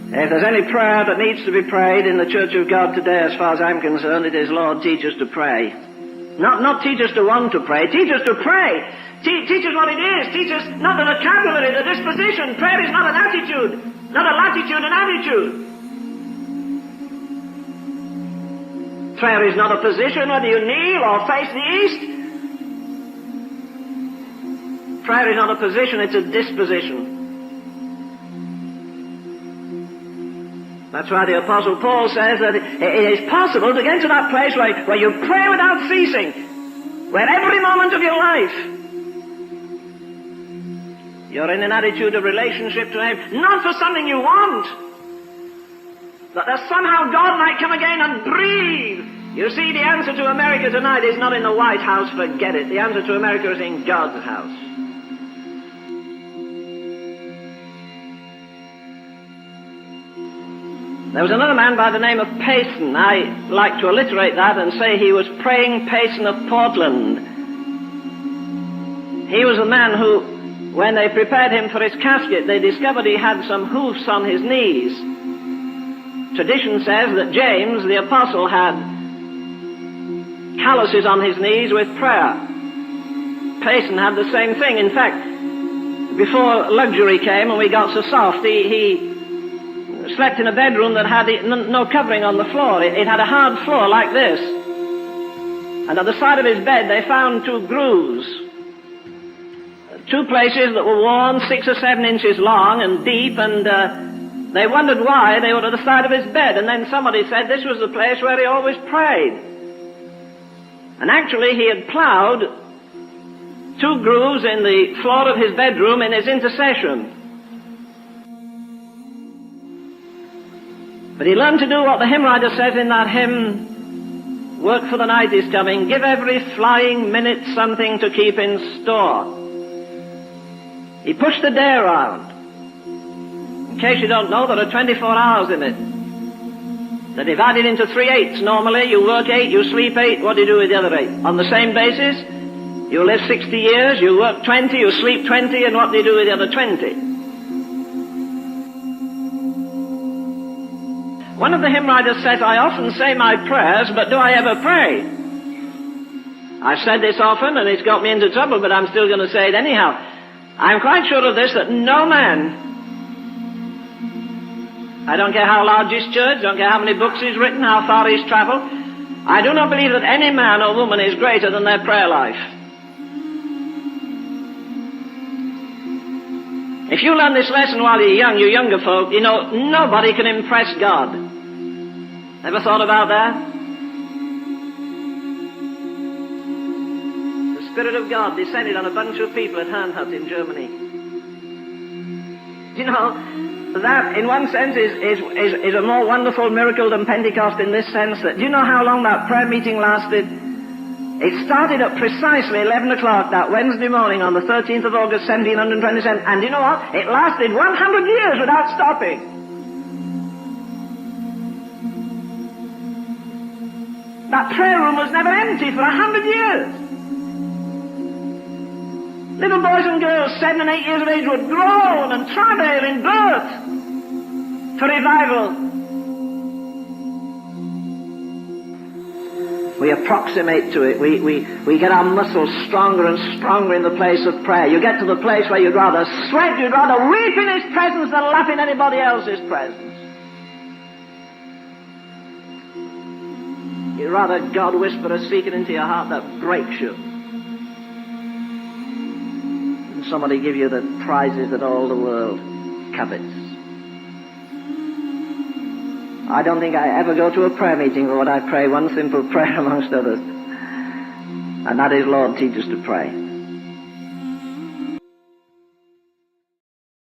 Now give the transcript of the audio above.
If there's any prayer that needs to be prayed in the Church of God today, as far as I'm concerned, it is, Lord, teach us to pray. Not teach us to want to pray, teach us to pray. Teach us what it is. Teach us not the vocabulary, the disposition. Prayer is not an attitude, not a latitude, an attitude. Prayer is not a position, whether you kneel or face the east. Prayer is not a position, it's a disposition. That's why the Apostle Paul says that it is possible to get to that place where you pray without ceasing, where every moment of your life you're in an attitude of relationship to Him, not for something you want, but that somehow God might come again and breathe. You see, the answer to America tonight is not in the White House, forget it. The answer to America is in God's house. There was another man by the name of Payson. I like to alliterate that and say he was Praying Payson of Portland. He was a man who, when they prepared him for his casket, they discovered he had some hoofs on his knees. Tradition says that James, the apostle, had calluses on his knees with prayer. Payson had the same thing. In fact, before luxury came and we got so soft, he slept in a bedroom that had no covering on the floor. It had a hard floor like this. And at the side of his bed they found two grooves. Two places that were worn 6 or 7 inches long and deep, and they wondered why they were at the side of his bed. And then somebody said this was the place where he always prayed. And actually he had ploughed 2 grooves in the floor of his bedroom in his intercession. But he learned to do what the hymn writer says in that hymn, work for the night is coming, give every flying minute something to keep in store. He pushed the day around. In case you don't know, there are 24 hours in it. They're divided into 3/8 normally. You work 8, you sleep 8, what do you do with the other 8? On the same basis, you live 60 years, you work 20, you sleep 20, and what do you do with the other 20? One of the hymn writers says, I often say my prayers, but do I ever pray? I've said this often, and it's got me into trouble, but I'm still going to say it anyhow. I'm quite sure of this, that no man, I don't care how large his church, don't care how many books he's written, how far he's travelled, I do not believe that any man or woman is greater than their prayer life. If you learn this lesson while you're young, you younger folk, you know, nobody can impress God. Ever thought about that? The Spirit of God descended on a bunch of people at Herrnhut in Germany. You know, that in one sense is a more wonderful miracle than Pentecost in this sense that, do you know how long that prayer meeting lasted? It started at precisely 11 o'clock that Wednesday morning on the 13th of August 1727, and you know what? It lasted 100 years without stopping. That prayer room was never empty for 100 years. Little boys and girls, 7 and 8 years of age, would groan and travail in birth for revival. We approximate to it. We get our muscles stronger and stronger in the place of prayer. You get to the place where you'd rather sweat, you'd rather weep in His presence than laugh in anybody else's presence. You'd rather God whisper a secret into your heart that breaks you than somebody give you the prizes that all the world covets. I don't think I ever go to a prayer meeting where I pray one simple prayer amongst others. And that is, Lord, teach us to pray.